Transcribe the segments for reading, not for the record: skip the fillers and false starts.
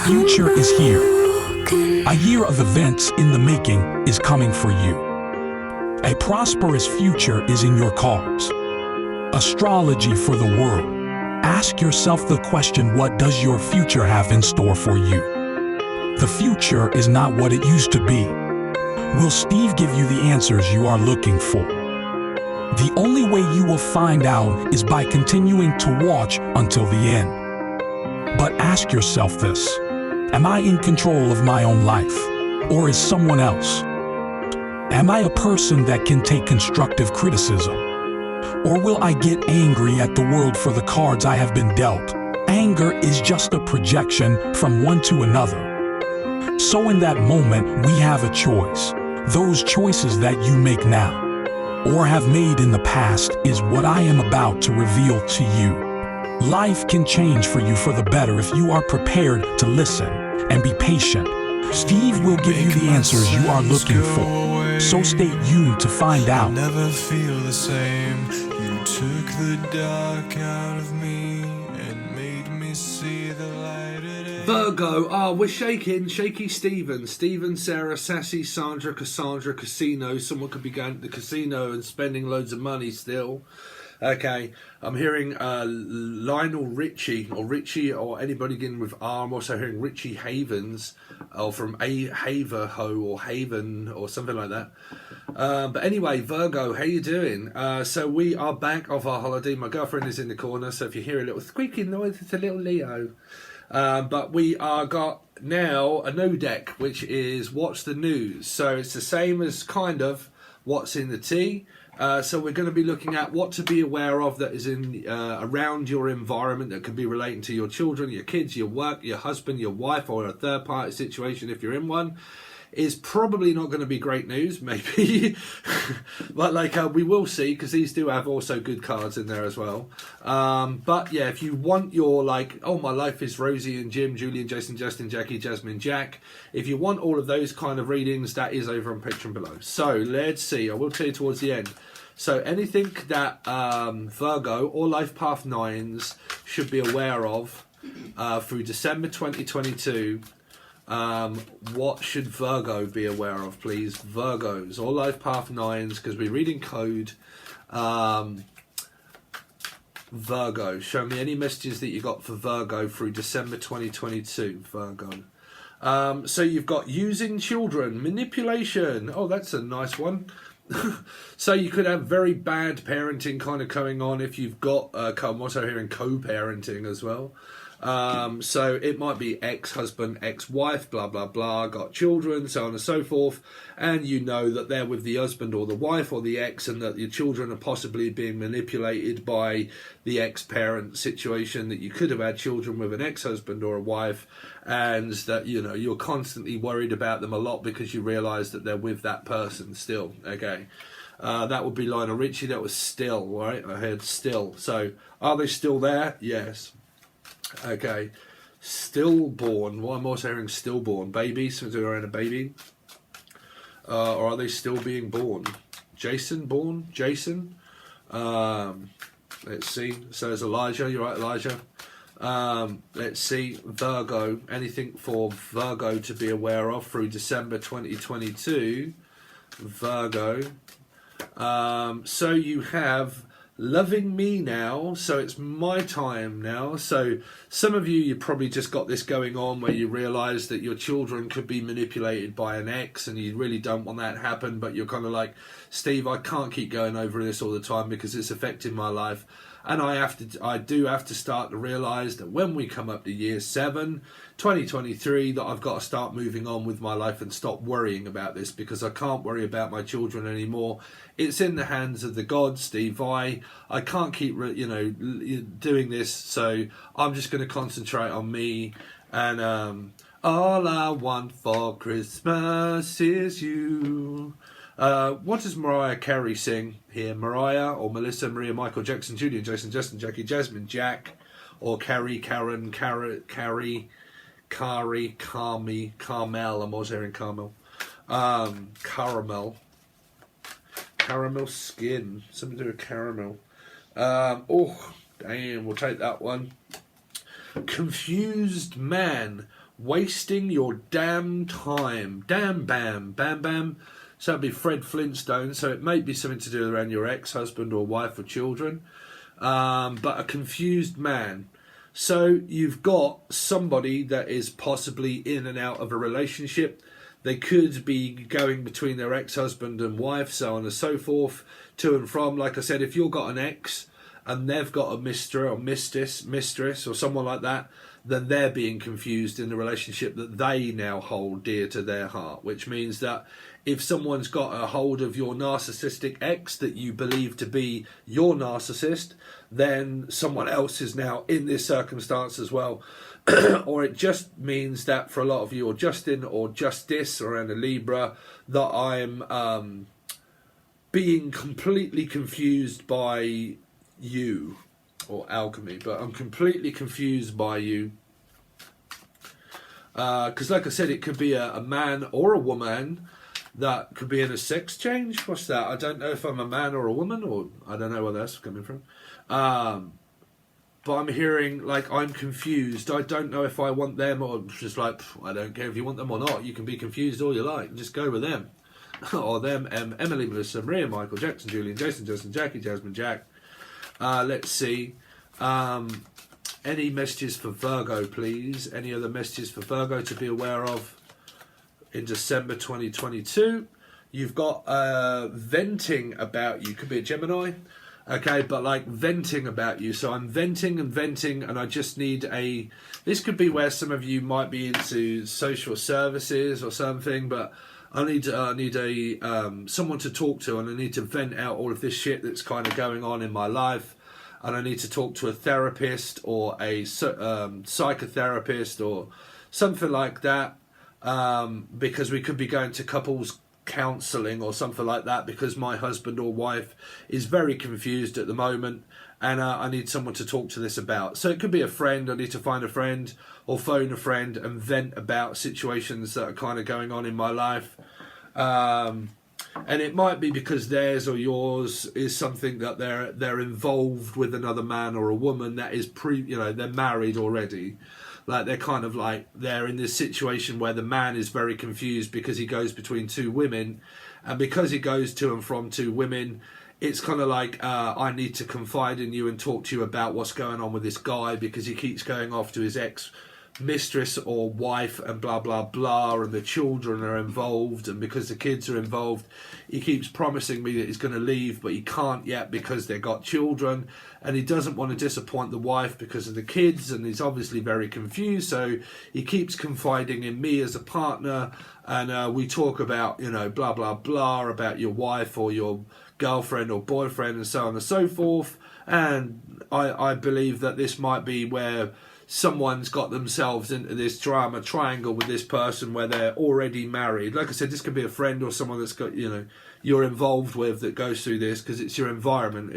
future is here. A year of events in the making is coming for you. A prosperous future is in your cards. Astrology for the world. Ask yourself the question, what does your future have in store for you? The future is not what it used to be. Will Steve give you the answers you are looking for? The only way you will find out is by continuing to watch until the end. But ask yourself this: am I in control of my own life, or is someone else? Am I a person that can take constructive criticism, or will I get angry at the world for the cards I have been dealt? Anger is just a projection from one to another. So in that moment, we have a choice. Those choices that you make now, or have made in the past, is what I am about to reveal to you. Life can change for you for the better if you are prepared to listen and be patient. Steve will give you the answers you are looking for, so stay tuned to find out. Never feel the same. You took the dark out of me and made me see the light at end. Virgo, we're shaking. Shaky Stephen, Sarah, Sassy, Sandra, Cassandra, Casino. Someone could be going to the casino and spending loads of money still. Okay, I'm hearing Lionel Richie, or anybody beginning with R. I'm also hearing Richie Havens, or from Haverho or Haven or something like that. But anyway, Virgo, how you doing? So we are back off our holiday. My girlfriend is in the corner, so if you hear a little squeaking noise, it's a little Leo. But we are got now a no deck, which is what's the news. So it's the same as kind of what's in the tea. So we're going to be looking at what to be aware of that is in around your environment that could be relating to your children, your kids, your work, your husband, your wife, or a third party situation if you're in one. Is probably not going to be great news, maybe, but we will see, because these do have also good cards in there as well. But yeah, if you want your oh, my life is Rosie and Jim, Julian, Jason, Justin, Jackie, Jasmine, Jack. If you want all of those kind of readings, that is over on Patreon below. So let's see. I will tell you towards the end. So anything that Virgo or Life Path 9s should be aware of through December 2022. What should Virgo be aware of, please? Virgos or Life Path 9s, because we're reading code. Virgo, show me any messages that you got for Virgo through December 2022, Virgo. So you've got using children, manipulation. Oh, that's a nice one. So you could have very bad parenting kind of going on if you've got, I'm also hearing co-parenting as well. So it might be ex-husband, ex-wife, blah, blah, blah, got children, so on and so forth. And you know that they're with the husband or the wife or the ex, and that your children are possibly being manipulated by the ex-parent situation, that you could have had children with an ex-husband or a wife, and that, you know, you're constantly worried about them a lot because you realise that they're with that person still. Okay. That would be Lionel Richie. That was still, right? I heard still. So are they still there? Yes. Okay, stillborn. Why am I also hearing stillborn? Baby, something around a baby. Or are they still being born? Jason, born? Jason? Let's see. So there's Elijah. You're right, Elijah. Let's see. Virgo. Anything for Virgo to be aware of through December 2022? Virgo. So you have loving me now, so it's my time now. So some of you probably just got this going on where you realise that your children could be manipulated by an ex, and you really don't want that to happen, but you're kind of like, Steve, I can't keep going over this all the time because it's affecting my life. And I do have to start to realise that when we come up to year 7, 2023, that I've got to start moving on with my life and stop worrying about this, because I can't worry about my children anymore. It's in the hands of the gods, Steve. I can't keep, doing this, so I'm just going to concentrate on me. And all I want for Christmas is you. What does Mariah Carey sing here? Mariah or Melissa, Maria, Michael, Jackson, Julian, Jason, Justin, Jackie, Jasmine, Jack, or Carrie, Karen, Carrie, Carmi, Carmel. I'm always hearing Carmel. Caramel skin. Something to do with caramel. Oh, damn, we'll take that one. Confused man. wasting your damn time. Damn bam, bam bam. So it'd be Fred Flintstone. So it may be something to do around your ex-husband or wife or children. But a confused man. So you've got somebody that is possibly in and out of a relationship. They could be going between their ex-husband and wife, so on and so forth, to and from. Like I said, if you've got an ex and they've got a mistress or mistress or someone like that, then they're being confused in the relationship that they now hold dear to their heart, which means that if someone's got a hold of your narcissistic ex that you believe to be your narcissist, then someone else is now in this circumstance as well. Or it just means that for a lot of you, or Justin or Justice around a Libra, that I'm being completely confused by you, or alchemy, but I'm completely confused by you. Because like I said, it could be a man or a woman that could be in a sex change. What's that? I don't know if I'm a man or a woman, or I don't know where that's coming from. But I'm hearing, like, I'm confused. I don't know if I want them, or just like, I don't care if you want them or not. You can be confused all you like. Just go with them. Or them, Emily, Melissa, Maria, Michael, Jackson, Julian, Jason, Justin, Jackie, Jasmine, Jack. Let's see. Any messages for Virgo, please? Any other messages for Virgo to be aware of in December 2022? You've got venting about you. Could be a Gemini. Okay, but like venting about you. So I'm venting, and I just need a... This could be where some of you might be into social services or something, but I need a someone to talk to, and I need to vent out all of this shit that's kind of going on in my life, and I need to talk to a therapist or a psychotherapist or something like that, because we could be going to couples counselling or something like that, because my husband or wife is very confused at the moment, and I need someone to talk to this about. So it could be a friend. I need to find a friend or phone a friend and vent about situations that are kind of going on in my life, and it might be because theirs or yours is something that they're involved with another man or a woman that is they're married already. Like they're kind of like, they're in this situation where the man is very confused because he goes between two women, and because he goes to and from two women, it's kind of like, I need to confide in you and talk to you about what's going on with this guy, because he keeps going off to his ex-mistress or wife and blah, blah, blah, and the children are involved, and because the kids are involved, he keeps promising me that he's going to leave, but he can't yet because they've got children, and he doesn't want to disappoint the wife because of the kids, and he's obviously very confused, so he keeps confiding in me as a partner, and we talk about, blah, blah, blah, about your wife or your girlfriend or boyfriend and so on and so forth, and I believe that this might be where someone's got themselves into this drama triangle with this person where they're already married. Like I said, this could be a friend or someone that's got, you're involved with, that goes through this, because it's your environment.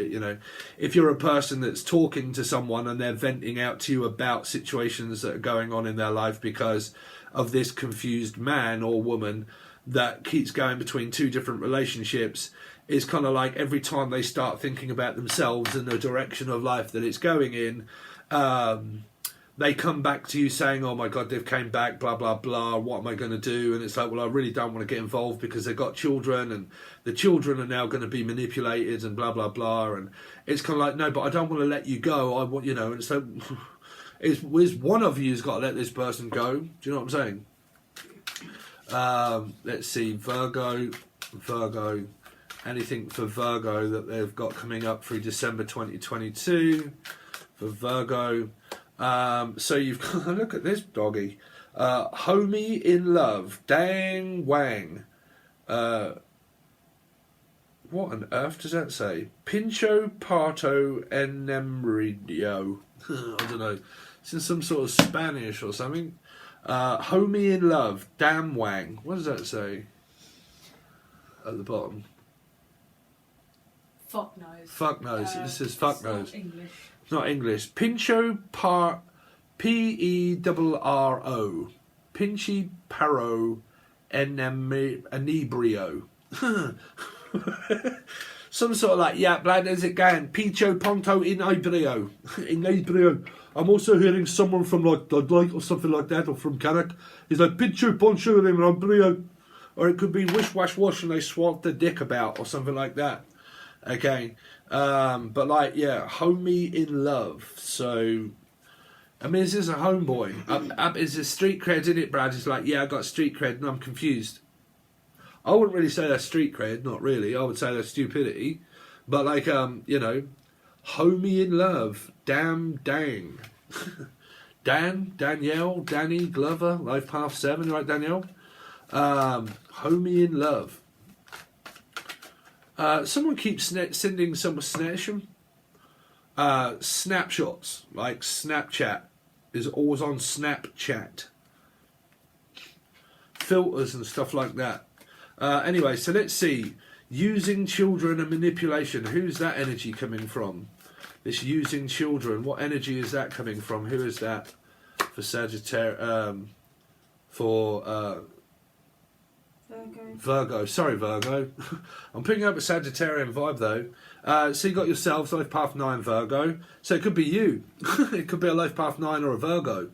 If you're a person that's talking to someone and they're venting out to you about situations that are going on in their life because of this confused man or woman that keeps going between two different relationships, it's kind of like every time they start thinking about themselves and the direction of life that it's going in, they come back to you saying, oh my God, they've came back, blah, blah, blah, what am I going to do? And it's like, well, I really don't want to get involved because they've got children, and the children are now going to be manipulated and blah, blah, blah. And it's kind of like, no, but I don't want to let you go. I want, and so it's one of you's got to let this person go. Do you know what I'm saying? Let's see, Virgo, anything for Virgo that they've got coming up through December 2022 for Virgo. So you've got, look at this doggy, homie in love, dang wang, what on earth does that say? Pincho parto enemridio. I don't know, it's in some sort of Spanish or something. Homie in love, damn wang, what does that say at the bottom? Fuck knows. Fuck knows, this is fuck knows. It's not English. Not English. Pincho P-E-R-R-O. Pinchy Paro Enebrio. Some sort of like, yeah, blood, is it going? Picho Ponto in Ibrio. In Ibrio. I'm also hearing someone from like Dudley or something like that, or from Carrick. He's like, Picho Poncho in Ibrio. Or it could be wish, wash, wash, and they swap the dick about, or something like that. Okay. But like, yeah, homie in love. So, I mean, is this a homeboy? Is this street cred in it, Brad? It's like, yeah, I got street cred and I'm confused. I wouldn't really say that's street cred, not really. I would say that's stupidity. But like, you know, homie in love, damn dang. Dan, Danielle, Danny, Glover, Life Path 7, right, Danielle? Homie in love. Someone keeps sending some snapshots, like Snapchat is always on Snapchat. Filters and stuff like that. Anyway, so let's see. Using children and manipulation. Who's that energy coming from? This using children. What energy is that coming from? Who is that? For Sagittarius. Virgo. Sorry, Virgo. I'm picking up a Sagittarian vibe, though. So you got yourselves, Life Path 9 Virgo. So it could be you. It could be a Life Path 9 or a Virgo.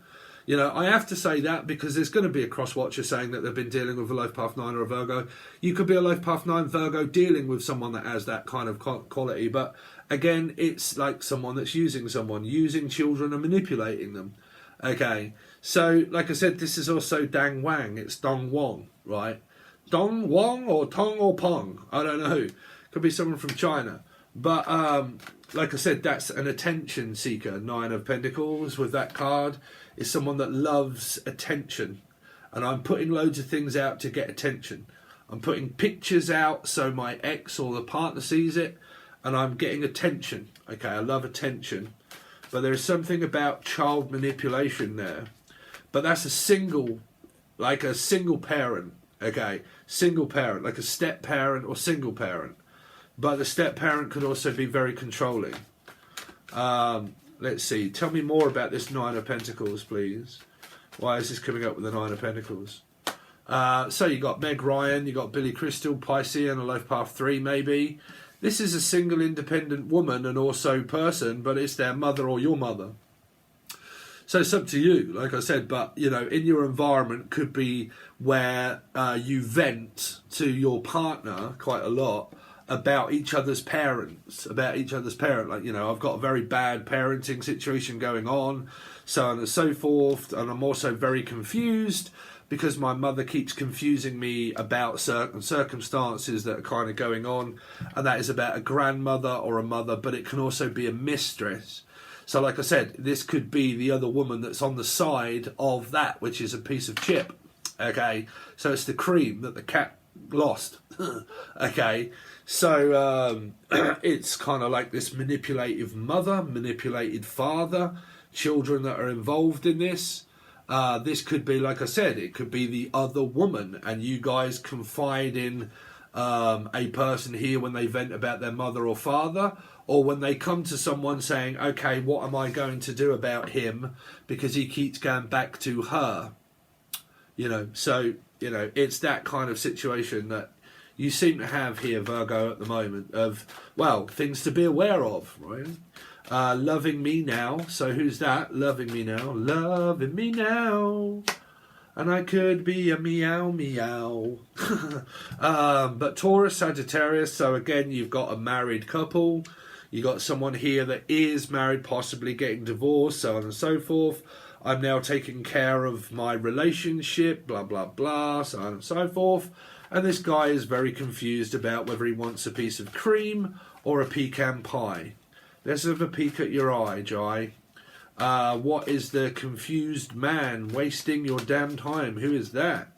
You know, I have to say that because there's going to be a cross-watcher saying that they've been dealing with a Life Path 9 or a Virgo. You could be a Life Path 9 Virgo dealing with someone that has that kind of quality. But again, it's like someone that's using children and manipulating them. Okay. So, like I said, this is also Dang Wang. It's Dong Wong, right? Dong Wong or Tong or Pong. I don't know. Could be someone from China. But, like I said, that's an attention seeker. 9 of Pentacles with that card is someone that loves attention. And I'm putting loads of things out to get attention. I'm putting pictures out so my ex or the partner sees it. And I'm getting attention. Okay, I love attention. But there's something about child manipulation there. But that's a single parent. Okay, single parent, like a step parent or single parent. But the step parent could also be very controlling. Let's see. Tell me more about this 9 of Pentacles, please. Why is this coming up with the 9 of Pentacles? So you got Meg Ryan, you got Billy Crystal, Piscean, a Life Path 3 maybe. This is a single independent woman and also person, but it's their mother or your mother. So it's up to you, like I said, but, you know, in your environment could be where you vent to your partner quite a lot about each other's parents, like, you know, I've got a very bad parenting situation going on, so on and so forth, and I'm also very confused because my mother keeps confusing me about certain circumstances that are kind of going on, and that is about a grandmother or a mother, but it can also be a mistress. So like I said, this could be the other woman that's on the side of that, which is a piece of chip. Okay, so it's the cream that the cat lost. Okay, so it's kind of like this manipulative mother, manipulated father, children that are involved in this. This could be, like I said, it could be the other woman, and you guys confide in a person here when they vent about their mother or father, or when they come to someone saying, okay, what am I going to do about him because he keeps going back to her? You know, so, you know, it's that kind of situation that you seem to have here, Virgo, at the moment of, well, things to be aware of, right? Loving me now. So who's that? Loving me now. Loving me now. And I could be a meow meow. But Taurus, Sagittarius. So again, you've got a married couple. You got someone here that is married, possibly getting divorced, so on and so forth. I'm now taking care of my relationship, blah, blah, blah, so on and so forth. And this guy is very confused about whether he wants a piece of cream or a pecan pie. Let's have a peek at your eye, Jai. What is the confused man wasting your damn time? Who is that?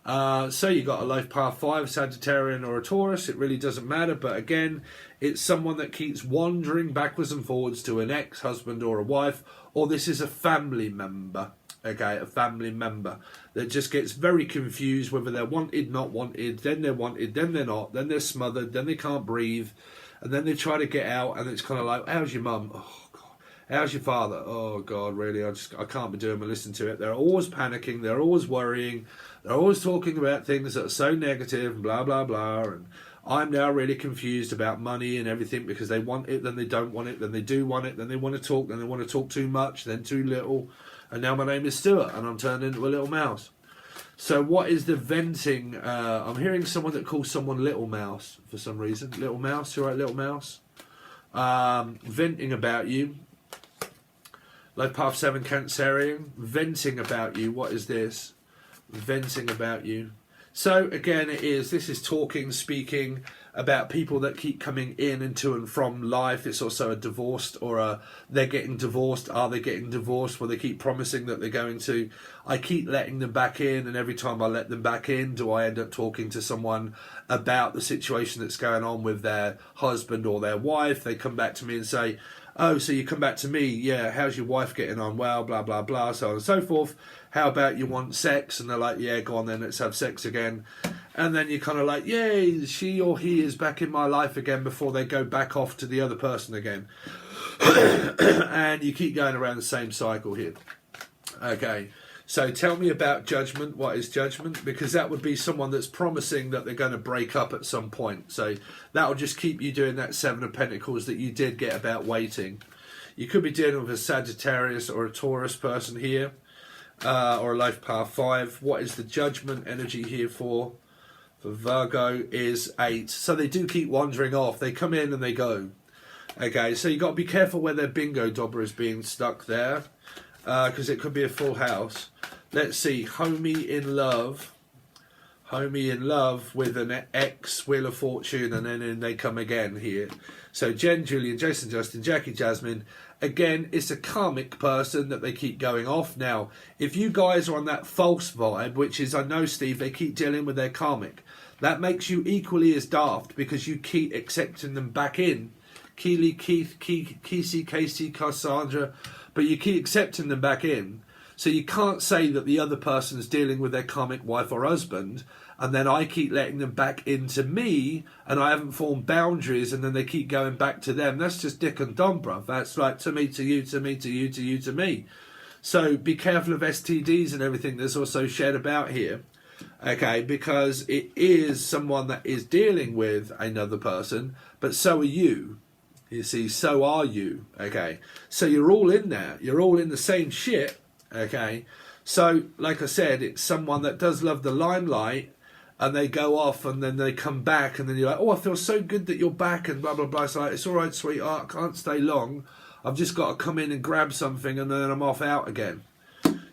So you got a Life Path 5, Sagittarian or a Taurus. It really doesn't matter. But again, it's someone that keeps wandering backwards and forwards to an ex-husband or a wife. Or this is a family member. Okay, a family member that just gets very confused whether they're wanted, not wanted, then they're wanted, then they're not, then they're smothered, then they can't breathe, and then they try to get out, and it's kind of like, how's your mum? Oh, God. How's your father? Oh, God, really, I can't be doing but listen to it. They're always panicking, they're always worrying, they're always talking about things that are so negative, and blah, blah, blah, and I'm now really confused about money and everything because they want it, then they don't want it, then they do want it, then they want to talk, then they want to talk too much, then too little. And now my name is Stuart and I'm turned into a little mouse. So what is the venting? I'm hearing someone that calls someone Little Mouse for some reason. Little Mouse, you all right, Little Mouse? Venting about you. Life Path 7 Cancerian. Venting about you. What is this? Venting about you. So again, this is talking, speaking about people that keep coming in and to and from life. It's also a divorced or they're getting divorced. Are they getting divorced? Well, they keep promising that they're going to. I keep letting them back in, and every time I let them back in, do I end up talking to someone about the situation that's going on with their husband or their wife? They come back to me and say, oh, so you come back to me, yeah, how's your wife getting on? Well, blah, blah, blah, so on and so forth. How about you want sex? And they're like, yeah, go on then, let's have sex again. And then you're kind of like, yay, she or he is back in my life again before they go back off to the other person again. And you keep going around the same cycle here. Okay, so tell me about judgment. What is judgment? Because that would be someone that's promising that they're going to break up at some point. So that will just keep you doing that Seven of Pentacles that you did get about waiting. You could be dealing with a Sagittarius or a Taurus person here. Or a Life Path 5. What is the judgment energy here for Virgo is 8. So they do keep wandering off. They come in and they go. Okay, so you've got to be careful where their bingo dobber is being stuck there. Because it could be a full house. Let's see. Homie in love. Homie in love with an X, Wheel of Fortune, and then they come again here. So Jen, Julian, Jason, Justin, Jackie, Jasmine. Again, it's a karmic person that they keep going off. Now, if you guys are on that false vibe, which is, I know, Steve, they keep dealing with their karmic. That makes you equally as daft because you keep accepting them back in. Keely, Keith, Kesey, Casey, Cassandra. But you keep accepting them back in. So you can't say that the other person is dealing with their karmic wife or husband, and then I keep letting them back into me, and I haven't formed boundaries, and then they keep going back to them. That's just dick and dumb, bruv. That's like to me, to you, to me, to you, to you, to me. So be careful of STDs and everything that's also shared about here, okay, because it is someone that is dealing with another person, but so are you. You see, so are you, okay? So you're all in there. You're all in the same shit, okay? So, like I said, it's someone that does love the limelight, and they go off, and then they come back, and then you're like, oh, I feel so good that you're back, and blah, blah, blah. It's like, it's all right, sweetheart, I can't stay long. I've just got to come in and grab something, and then I'm off out again.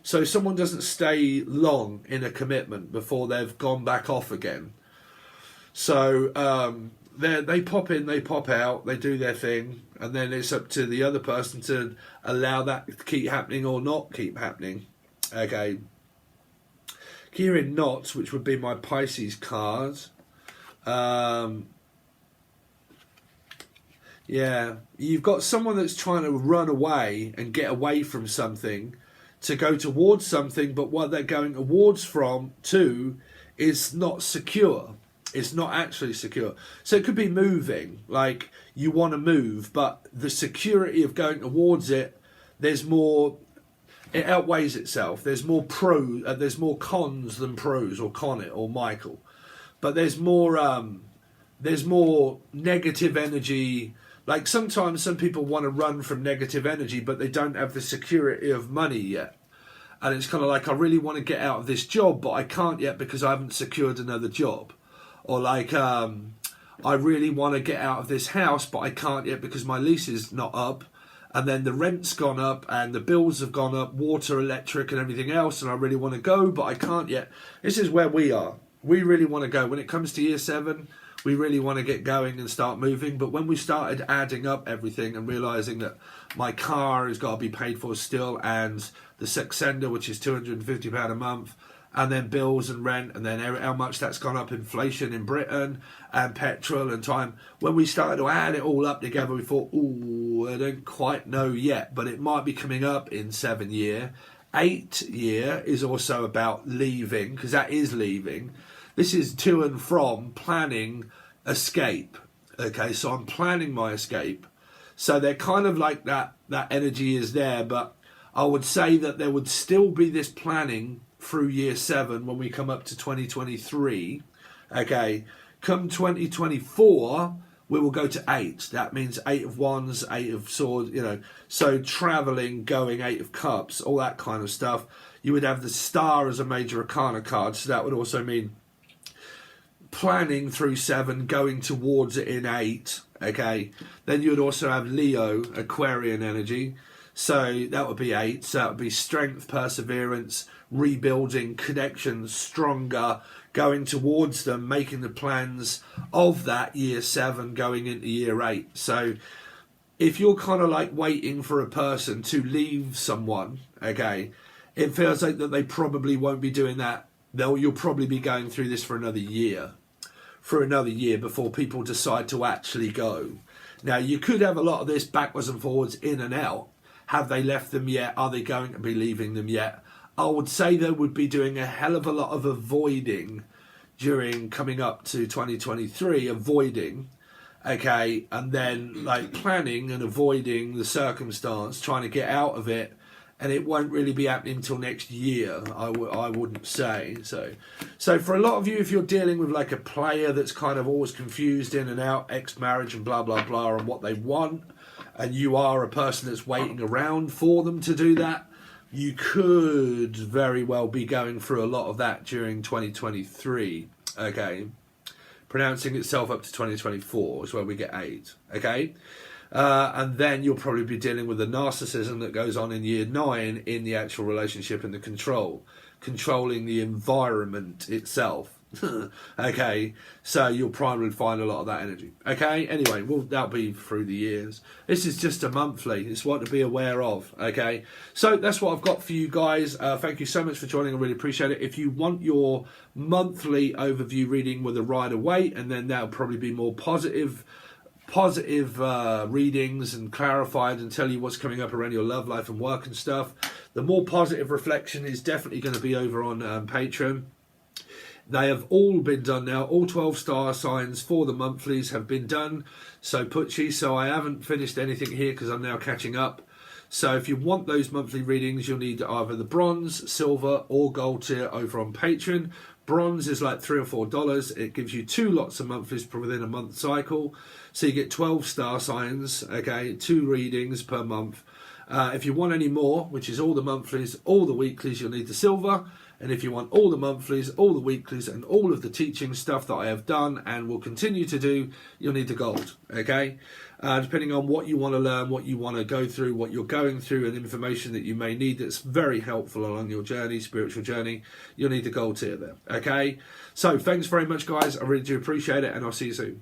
So someone doesn't stay long in a commitment before they've gone back off again. So, they pop in, they pop out, they do their thing, and then it's up to the other person to allow that to keep happening or not keep happening. Okay. Here in knots, which would be my Pisces card. Yeah, you've got someone that's trying to run away and get away from something to go towards something, but what they're going towards to is not secure. It's not actually secure. So it could be moving, like you want to move, but the security of going towards it, there's more, it outweighs itself. There's more there's more cons than pros, or Con it, or Michael. But there's more negative energy. Like sometimes some people want to run from negative energy, but they don't have the security of money yet. And it's kind of like, I really want to get out of this job, but I can't yet because I haven't secured another job. Or like, I really want to get out of this house, but I can't yet because my lease is not up. And then the rent's gone up and the bills have gone up, water, electric and everything else. And I really want to go, but I can't yet. This is where we are. We really want to go. When it comes to year 7, we really want to get going and start moving. But when we started adding up everything and realising that my car has got to be paid for still, and the Sexender, which is £250 a month, and then bills and rent, and then how much that's gone up, inflation in Britain, and petrol and time. When we started to add it all up together, we thought, ooh, I don't quite know yet, but it might be coming up in 7 year. 8 year is also about leaving, because that is leaving. This is to and from planning escape. Okay, so I'm planning my escape. So they're kind of like that energy is there, but I would say that there would still be this planning through year 7 when we come up to 2023, okay, Come 2024, we will go to 8. That means 8 of Wands, 8 of Swords, you know. So traveling, going, 8 of Cups, all that kind of stuff. You would have the Star as a major arcana card. So that would also mean planning through 7, going towards it in 8. Okay. Then you would also have Leo, Aquarian energy. So that would be 8. So that would be strength, perseverance, rebuilding, connections, stronger, going towards them, making the plans of that year 7 going into year 8. So if you're kind of like waiting for a person to leave someone, okay, it feels like that they probably won't be doing that. You'll probably be going through this for another year. Before people decide to actually go. Now, you could have a lot of this backwards and forwards, in and out. Have they left them yet? Are they going to be leaving them yet? I would say they would be doing a hell of a lot of avoiding during coming up to 2023, avoiding, okay, and then like planning and avoiding the circumstance, trying to get out of it, and it won't really be happening until next year, I wouldn't say. So for a lot of you, if you're dealing with like a player that's kind of always confused in and out, ex-marriage and blah, blah, blah, and what they want, and you are a person that's waiting around for them to do that, you could very well be going through a lot of that during 2023, okay? Pronouncing itself up to 2024 is where we get 8, okay? And then you'll probably be dealing with the narcissism that goes on in year 9 in the actual relationship and the controlling the environment itself. Okay, so you'll probably find a lot of that energy. Okay, anyway, well, that'll be through the years. This is just a monthly. It's what to be aware of. Okay, so that's what I've got for you guys. Thank you so much for joining. I really appreciate it. If you want your monthly overview reading with a rider weight, and then that'll probably be more positive readings and clarified and tell you what's coming up around your love life and work and stuff. The more positive reflection is definitely going to be over on Patreon. They have all been done now. All 12 star signs for the monthlies have been done. So Putchy, so I haven't finished anything here because I'm now catching up. So if you want those monthly readings, you'll need either the bronze, silver or gold tier over on Patreon. Bronze is like $3 or $4. It gives you 2 lots of monthlies within a month cycle. So you get 12 star signs, okay, 2 readings per month. If you want any more, which is all the monthlies, all the weeklies, you'll need the silver. And if you want all the monthlies, all the weeklies, and all of the teaching stuff that I have done and will continue to do, you'll need the gold, okay? Depending on what you want to learn, what you want to go through, what you're going through, and information that you may need that's very helpful along your journey, spiritual journey, you'll need the gold tier there, okay? So thanks very much, guys. I really do appreciate it, and I'll see you soon.